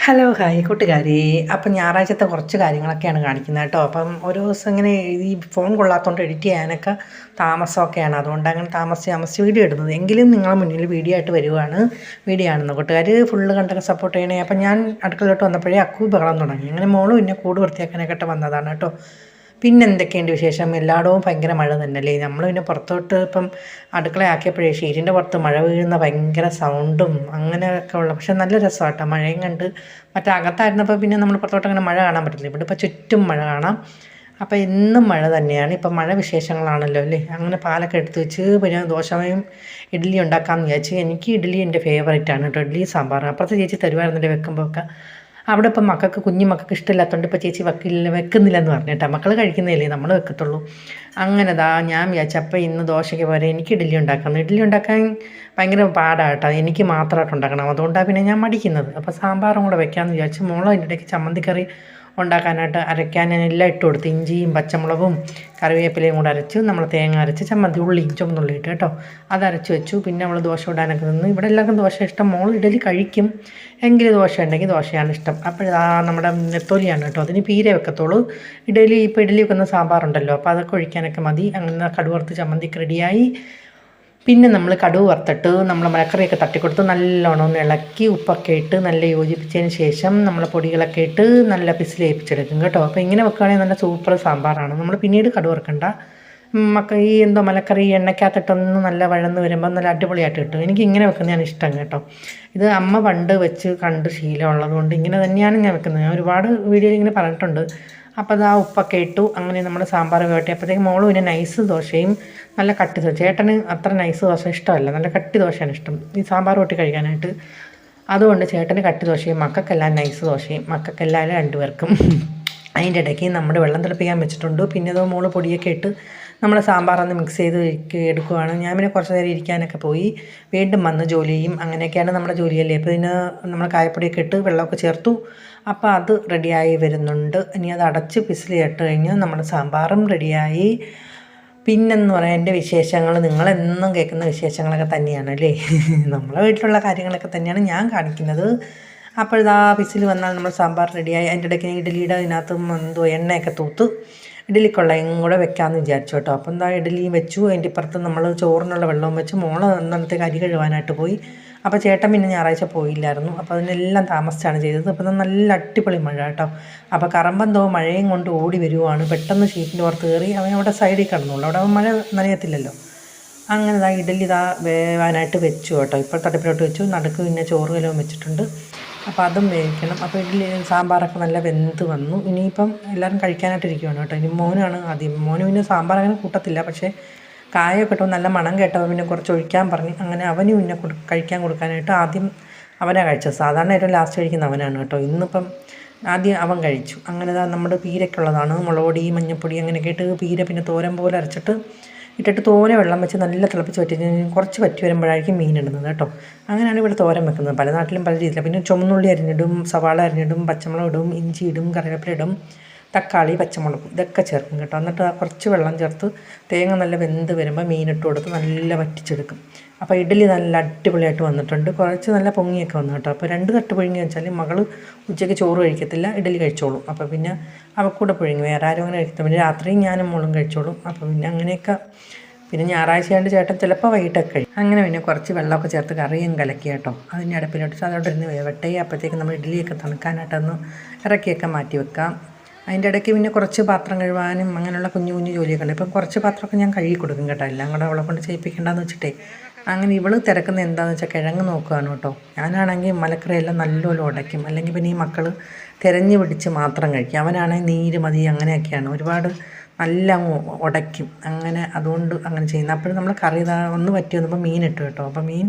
Hello hi കൂട്ടുകാരി. അപ്പം ഞായറാഴ്ചത്തെ കുറച്ച് കാര്യങ്ങളൊക്കെയാണ് കാണിക്കുന്നത് കേട്ടോ. അപ്പം ഒരു ദിവസം ഇങ്ങനെ ഈ ഫോൺ കൊള്ളാത്തതുകൊണ്ട് എഡിറ്റ് ചെയ്യാനൊക്കെ താമസമൊക്കെയാണ്. അതുകൊണ്ട് അങ്ങനെ താമസിച്ച് വീഡിയോ ഇടുന്നത്. എങ്കിലും നിങ്ങളുടെ മുന്നിൽ വീഡിയോ ആയിട്ട് വരുവാണ്. വീഡിയോ ആണെന്ന് കൂട്ടുകാർ ഫുള്ള് കണ്ടൊക്കെ സപ്പോർട്ട് ചെയ്യണേ. അപ്പം ഞാൻ അടുക്കളയിലോട്ട് വന്നപ്പോഴേ അക്കു ബഹളം തുടങ്ങി. അങ്ങനെ മോളും പിന്നെ കൂട് വൃത്തിയാക്കാനൊക്കെ വന്നതാണ് കേട്ടോ. പിന്നെ എന്തൊക്കെയുണ്ട് വിശേഷം? എല്ലായിടവും ഭയങ്കര മഴ തന്നെയല്ലേ. നമ്മൾ പിന്നെ പുറത്തോട്ട് ഇപ്പം അടുക്കളയാക്കിയപ്പോഴേ ഷീറ്റിൻ്റെ പുറത്ത് മഴ വീഴുന്ന ഭയങ്കര സൗണ്ടും അങ്ങനെയൊക്കെ ഉള്ള, പക്ഷെ നല്ല രസമാണ് കേട്ടോ മഴയും കണ്ട്. മറ്റേ അകത്തായിരുന്നപ്പോൾ പിന്നെ നമ്മൾ പുറത്തോട്ട് അങ്ങനെ മഴ കാണാൻ പറ്റില്ല. ഇവിടെ ഇപ്പോൾ ചുറ്റും മഴ കാണാം. അപ്പോൾ എന്നും മഴ തന്നെയാണ്. ഇപ്പം മഴ വിശേഷങ്ങളാണല്ലോ അല്ലേ. അങ്ങനെ പാലൊക്കെ എടുത്ത് വെച്ച് പിന്നെ ദോശയും ഇഡ്ഡലി ഉണ്ടാക്കാമെന്ന് വിചാരിച്ച്. എനിക്ക് ഇഡ്ഡലി എൻ്റെ ഫേവറേറ്റാണ് കേട്ടോ. ഇഡ്ഡലി സാമ്പാർ അപ്പുറത്ത് ചേച്ചി തരുമായിരുന്നില്ല വെക്കുമ്പോൾ ഒക്കെ. അവിടെ ഇപ്പം മക്കൾക്ക് കുഞ്ഞു മക്കൾക്ക് ഇഷ്ടമില്ലാത്തതുകൊണ്ട് ഇപ്പോൾ ചേച്ചി വെക്കുന്നില്ല എന്ന് പറഞ്ഞിട്ടാ. മക്കൾ കഴിക്കുന്നില്ലേ, നമ്മൾ വെക്കത്തുള്ളൂ. അങ്ങനെ ഞാൻ വിചാരിച്ചപ്പോൾ ഇന്ന് ദോശയ്ക്ക് പോലെ എനിക്ക് ഇഡ്ഡലി ഉണ്ടാക്കണം. ഇഡ്ഡലി ഉണ്ടാക്കാൻ ഭയങ്കര പാടാണ് കേട്ടോ. എനിക്ക് മാത്രമായിട്ട് ഉണ്ടാക്കണം. അതുകൊണ്ടാണ് പിന്നെ ഞാൻ മടിക്കുന്നത്. അപ്പോൾ സാമ്പാറും കൂടെ വെക്കാമെന്ന് വിചാരിച്ച്. മോളോ അതിൻ്റെ ഇടയ്ക്ക് ചമ്മന്തിക്കറി ഉണ്ടാക്കാനായിട്ട് അരയ്ക്കാൻ എല്ലാം ഇട്ട് കൊടുത്ത് ഇഞ്ചിയും പച്ചമുളകും കറിവേപ്പിലയും കൂടെ അരച്ച് നമ്മൾ തേങ്ങ അരച്ച് ചമ്മന്തി ഉള്ളിയും ചുമന്നുള്ളി ഇട്ട് കേട്ടോ അതരച്ച് വെച്ചു. പിന്നെ നമ്മൾ ദോശ ഇടാനൊക്കെ നിന്ന്. ഇവിടെ എല്ലാവർക്കും ദോശ ഇഷ്ടം. മോൾ ഇഡലി കഴിക്കും, എങ്കിൽ ദോശ ഉണ്ടെങ്കിൽ ദോശയാണ് ഇഷ്ടം. അപ്പോൾ നമ്മുടെ നെത്തോലിയാണ് കേട്ടോ. അതിന് പീരെ വെക്കത്തുള്ളൂ. ഇഡലി ഇപ്പോൾ ഇഡലി വെക്കുന്ന സാമ്പാറുണ്ടല്ലോ, അപ്പോൾ അതൊക്കെ ഒഴിക്കാനൊക്കെ മതി. അങ്ങനെ കടുവറുത്ത് ചമ്മന്തിക്ക് റെഡിയായി. പിന്നെ നമ്മൾ കടുക് വറുത്തിട്ട് നമ്മൾ മലക്കറിയൊക്കെ തട്ടിക്കൊടുത്ത് നല്ലോണം ഒന്ന് ഇളക്കി ഉപ്പൊക്കെ ഇട്ട് നല്ല യോജിപ്പിച്ചതിന് ശേഷം നമ്മൾ പൊടികളൊക്കെ ഇട്ട് നല്ല പിസിലേൽപ്പിച്ചെടുക്കും കേട്ടോ. അപ്പോൾ ഇങ്ങനെ വെക്കുകയാണെങ്കിൽ നല്ല സൂപ്പർ സാമ്പാറാണ്. നമ്മൾ പിന്നീട് കടുക് വറുക്കണ്ട. ഈ മലക്കറി എണ്ണയ്ക്കകത്തിട്ടൊന്ന് നല്ല വഴന്ന് വരുമ്പോൾ നല്ല അടിപൊളിയായിട്ട് കിട്ടും. എനിക്ക് ഇങ്ങനെ വെക്കുന്നതാണ് ഇഷ്ടം കേട്ടോ. ഇത് അമ്മ പണ്ട് വെച്ച് കണ്ട് ശീലമുള്ളത് കൊണ്ട് ഇങ്ങനെ തന്നെയാണ് ഞാൻ വെക്കുന്നത്. ഞാൻ ഒരുപാട് വീഡിയോയിൽ ഇങ്ങനെ പറഞ്ഞിട്ടുണ്ട്. അപ്പോൾ ആ ഉപ്പൊക്കെ ഇട്ടു. അങ്ങനെ നമ്മൾ സാമ്പാർ വേട്ടിയപ്പോഴത്തേക്ക് മോളും പിന്നെ നൈസ് ദോശയും നല്ല കട്ടി ദോശ. ചേട്ടന് അത്ര നൈസ് ദോശ ഇഷ്ടമല്ല, നല്ല കട്ടി ദോശയാണ് ഇഷ്ടം ഈ സാമ്പാർ കൂട്ടി കഴിക്കാനായിട്ട്. അതുകൊണ്ട് ചേട്ടന് കട്ടി ദോശയും മക്കൾക്കെല്ലാം നൈസ് ദോശയും, മക്കൾക്കെല്ലാം രണ്ടുപേർക്കും. അതിൻ്റെ ഇടയ്ക്ക് നമ്മുടെ വെള്ളം തിളപ്പിക്കാൻ വെച്ചിട്ടുണ്ട്. പിന്നെ അത് മോള് പൊടിയൊക്കെ ഇട്ട് നമ്മൾ സാമ്പാറൊന്ന് മിക്സ് ചെയ്ത് എടുക്കുവാണ്. ഞാൻ പിന്നെ കുറച്ച് നേരം ഇരിക്കാനൊക്കെ പോയി. വീണ്ടും വന്ന് ജോലി ചെയ്യും. അങ്ങനെയൊക്കെയാണ് നമ്മുടെ ജോലിയല്ലേ. അപ്പോൾ ഇതിന് നമ്മൾ കായപ്പൊടിയൊക്കെ ഇട്ട് വെള്ളമൊക്കെ ചേർത്തു. അപ്പോൾ അത് റെഡിയായി വരുന്നുണ്ട്. ഇനി അത് അടച്ച് വിസിലിട്ട് കഴിഞ്ഞാൽ നമ്മുടെ സാമ്പാറും റെഡിയായി. പിന്നെന്ന് പറയാൻ എൻ്റെ വിശേഷങ്ങൾ നിങ്ങളെന്നും കേൾക്കുന്ന വിശേഷങ്ങളൊക്കെ തന്നെയാണ് അല്ലേ. നമ്മളെ വീട്ടിലുള്ള കാര്യങ്ങളൊക്കെ തന്നെയാണ് ഞാൻ കാണിക്കുന്നത്. അപ്പോഴിതാ വിസിൽ വന്നാൽ നമ്മൾ സാമ്പാർ റെഡിയായി. അതിൻ്റെ ഇടയ്ക്ക് ഇഡലിയുടെ അതിനകത്ത് എന്തോ എണ്ണയൊക്കെ തൂത്ത് ഇഡലിക്കുള്ളയും കൂടെ വെക്കാമെന്ന് വിചാരിച്ചു കേട്ടോ. അപ്പോൾ എന്താ ഇഡലിയും വെച്ചു. അതിൻ്റെ ഇപ്പുറത്ത് നമ്മൾ ചോറിനുള്ള വെള്ളവും വെച്ച് മോള് അന്നത്തെ അരി കഴുകാനായിട്ട് പോയി. അപ്പോൾ ചേട്ടൻ പിന്നെ ഞായറാഴ്ച പോയില്ലായിരുന്നു. അപ്പോൾ അതിനെല്ലാം താമസിച്ചാണ് ചെയ്തത്. അപ്പോൾ നല്ല അടിപൊളി മഴ കേട്ടോ. അപ്പോൾ കറമ്പെന്തോ മഴയും കൊണ്ട് ഓടി വരുവാണ്. പെട്ടെന്ന് ഷീറ്റിൻ്റെ പുറത്ത് കയറി അവൻ അവിടെ സൈഡിൽ കിടന്നുള്ളൂ. അവിടെ മഴ നനയത്തില്ലല്ലോ. അങ്ങനെ ഇഡലി വേവാനായിട്ട് വെച്ചു കേട്ടോ. ഇപ്പോൾ തട്ടിപ്പിലോട്ട് വെച്ചു. നടുക്ക് പിന്നെ ചോറ് കലവും വെച്ചിട്ടുണ്ട്. അപ്പോൾ അതും വേവിക്കണം. അപ്പോൾ ഇഡലി സാമ്പാറൊക്കെ നല്ല വെന്ത് വന്നു. ഇനിയിപ്പം എല്ലാവരും കഴിക്കാനായിട്ടിരിക്കുകയാണ് കേട്ടോ. ഇനി മോനാണ് ആദ്യം. മോന് പിന്നെ സാമ്പാർ അങ്ങനെ കൂട്ടത്തില്ല. പക്ഷേ കായൊക്കെ ഇട്ടു നല്ല മണം കേട്ടപ്പോൾ പിന്നെ കുറച്ച് ഒഴിക്കാൻ പറഞ്ഞു. അങ്ങനെ അവന് പിന്നെ കഴിക്കാൻ കൊടുക്കാനായിട്ട് ആദ്യം അവനാണ് കഴിച്ചത്. സാധാരണ ഏറ്റവും ലാസ്റ്റ് കഴിക്കുന്ന അവനാണ് കേട്ടോ. ഇന്നിപ്പം ആദ്യം അവൻ കഴിച്ചു. അങ്ങനെ നമ്മുടെ പീരൊക്കെ ഉള്ളതാണ്. മുളകുപൊടി മഞ്ഞൾപ്പൊടി അങ്ങനെയൊക്കെ ഇട്ട് പീര പിന്നെ തോരൻ പോലെ അരച്ചിട്ട് ഇട്ടിട്ട് തോനെ വെള്ളം വെച്ച് നല്ല തിളപ്പിച്ച് വറ്റി കുറച്ച് വറ്റി വരുമ്പോഴായിരിക്കും മീൻ ഇടുന്നത് കേട്ടോ. അങ്ങനെയാണ് ഇവിടെ തോരൻ വെക്കുന്നത്. പല നാട്ടിലും പല രീതിയിലാണ്. പിന്നെ ചുമന്നുള്ളി അരിഞ്ഞിടും, സവാള അരിഞ്ഞിടും, പച്ചമുളക് ഇടും, ഇഞ്ചി ഇടും, കറിവേപ്പില ഇടും, തക്കാളി പച്ചമുളകും ഇതൊക്കെ ചേർക്കും കേട്ടോ. എന്നിട്ട് കുറച്ച് വെള്ളം ചേർത്ത് തേങ്ങ നല്ല വെന്ത് വരുമ്പോൾ മീനിട്ട് കൊടുത്ത് നല്ല വറ്റിച്ചെടുക്കും. അപ്പോൾ ഇഡലി നല്ല അടിപൊളിയായിട്ട് വന്നിട്ടുണ്ട്. കുറച്ച് നല്ല പൊങ്ങിയൊക്കെ വന്നു കേട്ടോ. അപ്പോൾ 2 തട്ട് പുഴുങ്ങി വെച്ചാൽ മകൾ ഉച്ചയ്ക്ക് ചോറ് കഴിക്കത്തില്ല, ഇഡലി കഴിച്ചോളും. അപ്പോൾ പിന്നെ അവക്കൂടെ പുഴുങ്ങി, വേറെ ആരും അങ്ങനെ കഴിക്കത്തില്ല. പിന്നെ രാത്രിയും ഞാനും മോളും കഴിച്ചോളും. അപ്പോൾ പിന്നെ അങ്ങനെയൊക്കെ. പിന്നെ ഞായറാഴ്ച ആയതുകൊണ്ട് ചേട്ടൻ ചിലപ്പോൾ വൈകിട്ടൊക്കെ കഴിക്കും. അങ്ങനെ പിന്നെ കുറച്ച് വെള്ളമൊക്കെ ചേർത്ത് കറിയും കലക്കി കേട്ടോ. അതിൻ്റെ അടുപ്പിലോട്ട് അതോടെ ഇരുന്ന് വേവട്ടെ. അപ്പോഴത്തേക്ക് നമ്മൾ ഇഡലിയൊക്കെ തണുക്കാനായിട്ടൊന്ന് ഇറക്കിയൊക്കെ മാറ്റി വെക്കാം. അതിൻ്റെ ഇടയ്ക്ക് പിന്നെ കുറച്ച് പാത്രം കഴുകാനും അങ്ങനെയുള്ള കുഞ്ഞു കുഞ്ഞു ജോലിയൊക്കെ ഉണ്ട്. ഇപ്പം കുറച്ച് പാത്രമൊക്കെ ഞാൻ കഴുകി കൊടുക്കും കേട്ടോ. എല്ലാം കൂടെ അവളെ കൊണ്ട് ചെയ്യിപ്പിക്കേണ്ടെന്ന് വെച്ചിട്ടേ. അങ്ങനെ ഇവള് തിരക്കുന്ന എന്താണെന്ന് വെച്ചാൽ കിഴങ്ങ് നോക്കുകയാണ് കേട്ടോ. ഞാനാണെങ്കിൽ മലക്കറിയെല്ലാം നല്ലപോലെ ഉടയ്ക്കും. അല്ലെങ്കിൽ പിന്നെ ഈ മക്കൾ തിരഞ്ഞു പിടിച്ച് മാത്രം കഴിക്കും. അവനാണെങ്കിൽ നീര് മതി അങ്ങനെയൊക്കെയാണ്. ഒരുപാട് നല്ല ഉടയ്ക്കും. അങ്ങനെ അതുകൊണ്ട് അങ്ങനെ ചെയ്യുന്നത്. അപ്പോഴും നമ്മൾ കറി ഒന്ന് വറ്റി വന്നപ്പോൾ മീൻ ഇട്ടു കേട്ടോ. അപ്പോൾ മീൻ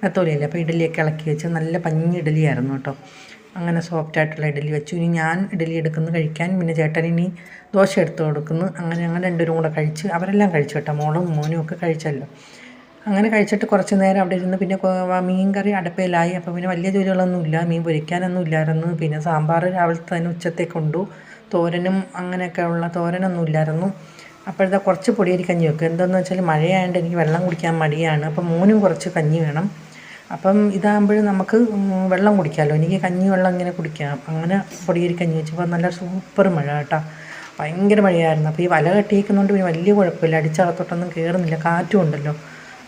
നെത്തോലിയല്ലേ. അപ്പോൾ ഇഡലിയൊക്കെ ഇളക്കി വെച്ച് നല്ല പഞ്ഞി ഇഡലിയായിരുന്നു കേട്ടോ. അങ്ങനെ സോഫ്റ്റായിട്ടുള്ള ഇഡലി വെച്ചു. ഇനി ഞാൻ ഇഡലി എടുക്കുന്നു കഴിക്കാൻ. പിന്നെ ചേട്ടൻ ഇനി ദോശ എടുത്ത് കൊടുക്കുന്നു. അങ്ങനെ ഞങ്ങൾ രണ്ടുപേരും കൂടെ കഴിച്ച് അവരെല്ലാം കഴിച്ചു കേട്ടോ. മോളും മോനും ഒക്കെ കഴിച്ചല്ലോ. അങ്ങനെ കഴിച്ചിട്ട് കുറച്ച് നേരം അവിടെ ഇരുന്ന് പിന്നെ മീൻ കറി അടുപ്പയിലായി. അപ്പോൾ പിന്നെ വലിയ ജോലികളൊന്നുമില്ല. മീൻ പൊരിക്കാനൊന്നും ഇല്ലായിരുന്നു. പിന്നെ സാമ്പാർ രാവിലത്തെ തന്നെ ഉച്ചത്തേക്ക് കൊണ്ടു. തോരനും അങ്ങനെയൊക്കെ ഉള്ള തോരനൊന്നും ഇല്ലായിരുന്നു. അപ്പോഴത്തെ കുറച്ച് പൊടിയരി കഞ്ഞി വെക്കും. എന്താണെന്ന് വെച്ചാൽ മഴയായതുകൊണ്ട് എനിക്ക് വെള്ളം കുടിക്കാൻ മടിയാണ്. അപ്പോൾ മോനും കുറച്ച് കഞ്ഞി വേണം. അപ്പം ഇതാകുമ്പോഴും നമുക്ക് വെള്ളം കുടിക്കാമല്ലോ. എനിക്ക് കഞ്ഞി വെള്ളം ഇങ്ങനെ കുടിക്കാം. അങ്ങനെ പൊടിയരി കഞ്ഞി വെച്ചപ്പോൾ നല്ല സൂപ്പർ മഴ കേട്ടോ, ഭയങ്കര മഴയായിരുന്നു. അപ്പോൾ ഈ വല കെട്ടിയിരിക്കുന്നതുകൊണ്ട് പിന്നെ വലിയ കുഴപ്പമില്ല, അടിച്ചകത്തോട്ടൊന്നും കയറുന്നില്ല, കാറ്റും ഉണ്ടല്ലോ.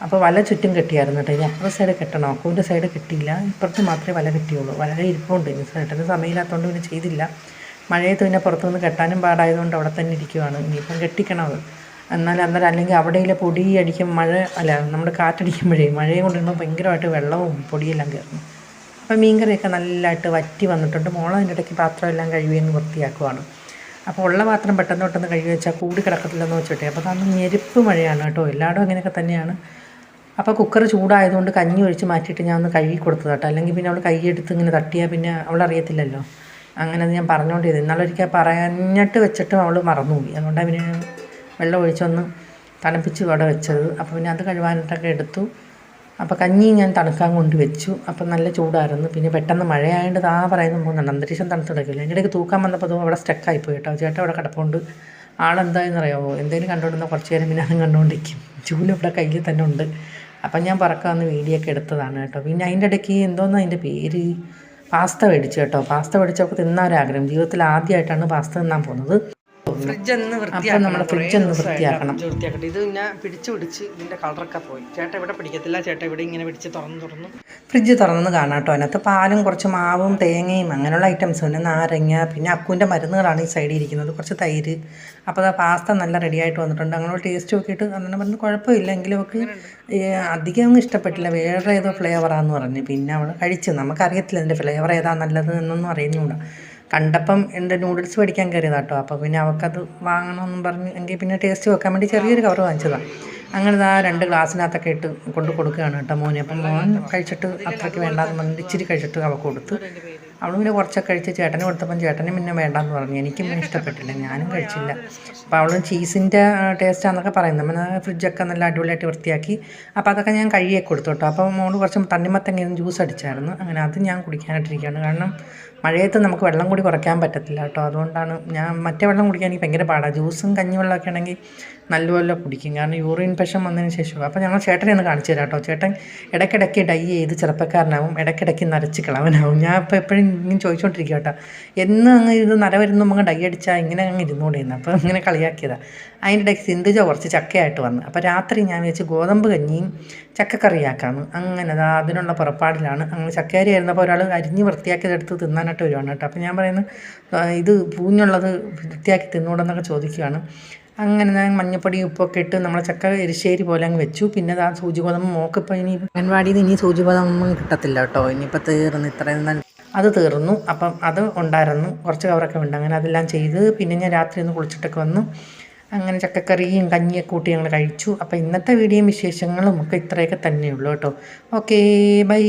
അപ്പോൾ വല ചുറ്റും കെട്ടിയായിരുന്നു കേട്ടോ. ഇനി അപ്പുറത്തെ സൈഡ് കെട്ടണം, അക്കുവിൻ്റെ സൈഡ് കെട്ടിയില്ല, ഇപ്പുറത്ത് മാത്രമേ വല കെട്ടിയുള്ളൂ. വല ഇരിപ്പുണ്ട്, ഇനി ചേട്ടന് സമയമില്ലാത്തതുകൊണ്ട് പിന്നെ ചെയ്തില്ല. മഴയത്ത് പിന്നെ പുറത്തുനിന്ന് കെട്ടാനും പാടായതുകൊണ്ട് അവിടെ തന്നെ ഇരിക്കുവാണ്. ഇനിയിപ്പം കെട്ടിക്കണം അത്. അന്നേരം അല്ലെങ്കിൽ അവിടെയിലെ പൊടി അടിക്കും, മഴ അല്ല നമ്മൾ കാറ്റടിക്കുമ്പോഴേ മഴയും കൊണ്ടിരുമ്പോൾ ഭയങ്കരമായിട്ട് വെള്ളവും പൊടിയെല്ലാം കയറുന്നു. അപ്പം മീൻകറിയൊക്കെ നല്ലതായിട്ട് വറ്റി വന്നിട്ടുണ്ട്. മോളെ അതിൻ്റെ ഇടയ്ക്ക് പാത്രമെല്ലാം കഴുകിയെന്ന് വൃത്തിയാക്കുവാണ്. അപ്പോൾ ഉള്ള പാത്രം പെട്ടെന്ന് കഴുകി വെച്ചാൽ കൂടി കിടക്കത്തില്ലെന്ന് വെച്ചിട്ടേ. അപ്പോൾ അന്ന് ഞെരുപ്പ് മഴയാണ് കേട്ടോ, എല്ലായിടും അങ്ങനെയൊക്കെ തന്നെയാണ്. അപ്പോൾ കുക്കർ ചൂടായതുകൊണ്ട് കഞ്ഞി ഒഴിച്ച് മാറ്റിയിട്ട് ഞാൻ ഒന്ന് കഴുകി കൊടുത്തത് കേട്ടോ. അല്ലെങ്കിൽ പിന്നെ അവൾ കൈയെടുത്ത് ഇങ്ങനെ തട്ടിയാൽ പിന്നെ അവളറിയത്തില്ലല്ലോ. അങ്ങനെ അത് ഞാൻ പറഞ്ഞുകൊണ്ടിരുന്നു. ഇന്നാളൊരിക്കൽ പറഞ്ഞിട്ട് വെച്ചിട്ടും അവൾ മറന്നുപോയി. അതുകൊണ്ടാണ് പിന്നെ വെള്ളം ഒഴിച്ചൊന്ന് തണുപ്പിച്ച് അവിടെ വെച്ചത്. അപ്പോൾ പിന്നെ അത് കഴുകാനായിട്ടൊക്കെ എടുത്തു. അപ്പോൾ കഞ്ഞി ഞാൻ തണുക്കാൻ കൊണ്ട് വെച്ചു. അപ്പം നല്ല ചൂടായിരുന്നു. പിന്നെ പെട്ടെന്ന് മഴയായതുകൊണ്ട് പറയുന്നു പോകുന്നുണ്ട്, അന്തരീക്ഷം തണുത്ത് കിടക്കില്ല. എൻ്റെ ഇടയ്ക്ക് തൂക്കാൻ വന്നപ്പോൾ അതും അവിടെ സ്റ്റക്കായിപ്പോയി കേട്ടോ. ചേട്ടൻ അവിടെ കിടപ്പുണ്ട്. ആളെന്തായെന്നറിയാമോ, എന്തെങ്കിലും കണ്ടുകൊണ്ടിരുന്ന കുറച്ച് നേരം പിന്നെ അതും കണ്ടുകൊണ്ടിരിക്കും. ചൂല് ഇവിടെ കയ്യിൽ തന്നെ ഉണ്ട്. അപ്പം ഞാൻ പറക്കാൻ വന്ന് വീഡിയോ ഒക്കെ എടുത്തതാണ് കേട്ടോ. പിന്നെ അതിൻ്റെ ഇടയ്ക്ക് എന്തോന്നോ അതിൻ്റെ പേര്, പാസ്ത മേടിച്ചു കേട്ടോ. പാസ്ത മേടിച്ചപ്പോൾ തിന്നാനൊരാഗ്രഹം. ജീവിതത്തിൽ ആദ്യമായിട്ടാണ് പാസ്ത തിന്നാൻ പോകുന്നത്. അപ്പം നമ്മുടെ ഫ്രിഡ്ജ് ഒന്ന് വൃത്തിയാക്കണം. ഇത് പിന്നെ പിടിച്ച് ഇതിൻ്റെ കളറൊക്കെ പോയി. ചേട്ടൻ ഇവിടെ പിടിക്കത്തില്ല, ചേട്ടൻ ഇവിടെ ഇങ്ങനെ പിടിച്ച് തുറന്നു ഫ്രിഡ്ജ് തുറന്ന് കാണാം കേട്ടോ. അതിനകത്ത് പാലും കുറച്ച് മാവും തേങ്ങയും അങ്ങനെയുള്ള ഐറ്റംസ്, പിന്നെ നാരങ്ങ, പിന്നെ അക്കുവിൻ്റെ മരുന്നുകളാണ് ഈ സൈഡിൽ ഇരിക്കുന്നത്, കുറച്ച് തൈര്. അപ്പോൾ ആ പാസ്ത നല്ല റെഡി ആയിട്ട് വന്നിട്ടുണ്ട്. അങ്ങനെ ടേസ്റ്റ് നോക്കിയിട്ട് അങ്ങനെ പറഞ്ഞ് കുഴപ്പമില്ല, എങ്കിലും അവൾക്ക് അധികം ഒന്നും ഇഷ്ടപ്പെട്ടില്ല. വേറെ ഏതോ ഫ്ലേവറാന്ന് പറഞ്ഞ് പിന്നെ അവൾ കഴിച്ചു. നമുക്കറിയത്തില്ല ഇതിൻ്റെ ഫ്ലേവർ ഏതാ നല്ലത് എന്നൊന്നും അറിയുന്നുകൂടാ. കണ്ടപ്പം എൻ്റെ നൂഡിൽസ് മേടിക്കാൻ കയറിയതാണ് കേട്ടോ. അപ്പോൾ പിന്നെ അവൾക്കത് വാങ്ങണമെന്നും പറഞ്ഞ് എങ്കിൽ പിന്നെ ടേസ്റ്റ് വെക്കാൻ വേണ്ടി ചെറിയൊരു കവർ വാങ്ങിച്ചതാണ്. അങ്ങനെ ആ 2 ഗ്ലാസ്സിനകത്തൊക്കെ ഇട്ട് കൊണ്ട് കൊടുക്കുകയാണ് കേട്ടോ മോനെ. അപ്പം മോൻ കഴിച്ചിട്ട് അത്രയ്ക്ക് വേണ്ടാന്ന് പറഞ്ഞിട്ട് ഇച്ചിരി കഴിച്ചിട്ട് അവൾക്ക് കൊടുത്ത്. അവൾ പിന്നെ കുറച്ചൊക്കെ കഴിച്ച് ചേട്ടന് കൊടുത്തപ്പം ചേട്ടനും പിന്നെ വേണ്ടാന്ന് പറഞ്ഞു. എനിക്കും പിന്നെ ഇഷ്ടപ്പെട്ടില്ല, ഞാനും കഴിച്ചില്ല. അപ്പോൾ അവൾ ചീസിൻ്റെ ടേസ്റ്റാന്നൊക്കെ പറയുന്നത്. നമ്മൾ ഫ്രിഡ്ജൊക്കെ നല്ല അടിപൊളിയായിട്ട് വൃത്തിയാക്കി. അപ്പോൾ അതൊക്കെ ഞാൻ കഴുകിയൊക്കെ കൊടുത്തു കേട്ടോ. അപ്പോൾ മോള് കുറച്ച് തണ്ണിമത്തങ്ങയും ജ്യൂസ് അടിച്ചായിരുന്നു. അങ്ങനെ അത് ഞാൻ കുടിക്കാനായിട്ടിരിക്കുകയാണ്. കാരണം മഴയത്ത് നമുക്ക് വെള്ളം കൂടി കുറയ്ക്കാൻ പറ്റത്തില്ല കേട്ടോ. അതുകൊണ്ടാണ് ഞാൻ മറ്റേ വെള്ളം കുടിക്കാൻ എനിക്ക് ഭയങ്കര പാടാണ്. ജ്യൂസും കഞ്ഞിവെള്ളമൊക്കെ ആണെങ്കിൽ നല്ലപോലെ കുടിക്കും, കാരണം യൂറിൻ ഇൻഫെക്ഷൻ വന്നതിന് ശേഷം. അപ്പോൾ ഞങ്ങൾ ചേട്ടനെ ഒന്ന് കാണിച്ചു തരാം കേട്ടോ. ചേട്ടൻ ഇടയ്ക്കിടയ്ക്ക് ഡൈ ചെയ്ത് ചെറുപ്പക്കാരനാവും, ഇടയ്ക്കിടയ്ക്ക് നരച്ച് കളവനാവും. ഞാൻ ഇപ്പോൾ എപ്പോഴും ഇങ്ങനെ ചോദിച്ചുകൊണ്ടിരിക്കുക കേട്ടോ, എന്ന് അങ്ങ് ഇത് നര വരുന്നു അങ്ങ് ഡൈ അടിച്ചാൽ ഇങ്ങനെ അങ്ങ് ഇരുന്നുകൊണ്ടിരുന്നു. അപ്പോൾ ഇങ്ങനെ കളിയാക്കിയതാണ്. അതിൻ്റെ ഇടയ്ക്ക് സിന്ധുജ കുറച്ച് ചക്കയായിട്ട് വന്ന്. അപ്പോൾ രാത്രി ഞാൻ വെച്ച് ഗോതമ്പ് കഞ്ഞിയും ചക്കക്കറിയാക്കാമെന്ന്. അങ്ങനെ അതിനുള്ള പുറപ്പാടിലാണ്. അങ്ങനെ ചക്കയരി ആയിരുന്നപ്പോൾ ഒരാൾ അരിഞ്ഞ് വൃത്തിയാക്കിയതെടുത്ത് തിന്നാനായിട്ട് വരുവാണ് കേട്ടോ. അപ്പോൾ ഞാൻ പറയുന്നത് ഇത് പൂഞ്ഞുള്ളത് വൃത്തിയാക്കി തിന്നൂടെന്നൊക്കെ ചോദിക്കുകയാണ്. അങ്ങനെ ഞാൻ മഞ്ഞപ്പൊടി ഉപ്പൊക്കെ ഇട്ട് നമ്മളെ ചക്ക എരിശ്ശേരി പോലെ അങ്ങ് വെച്ചു. പിന്നെ ആ സൂചി ഗോതമ്പ് മോക്കിപ്പോൾ ഇനി അംഗൻവാടിയിൽ നിന്ന് ഇനി സൂചി ഗോതമ്പൊന്നും കിട്ടത്തില്ല കേട്ടോ. ഇനിയിപ്പോൾ തീർന്ന് ഇത്രയും അത് തീർന്നു. അപ്പം അത് ഉണ്ടായിരുന്നു, കുറച്ച് കവറൊക്കെ ഉണ്ട്. അങ്ങനെ അതെല്ലാം ചെയ്ത് പിന്നെ ഞാൻ രാത്രി ഒന്ന് കുളിച്ചിട്ടൊക്കെ വന്നു. അങ്ങനെ ചക്കക്കറിയും കഞ്ഞിയൊക്കെ കൂട്ടി ഞങ്ങൾ കഴിച്ചു. അപ്പോൾ ഇന്നത്തെ വീഡിയോയും വിശേഷങ്ങളും ഒക്കെ ഇത്രയൊക്കെ തന്നെയുള്ളൂ കേട്ടോ. Okay, by.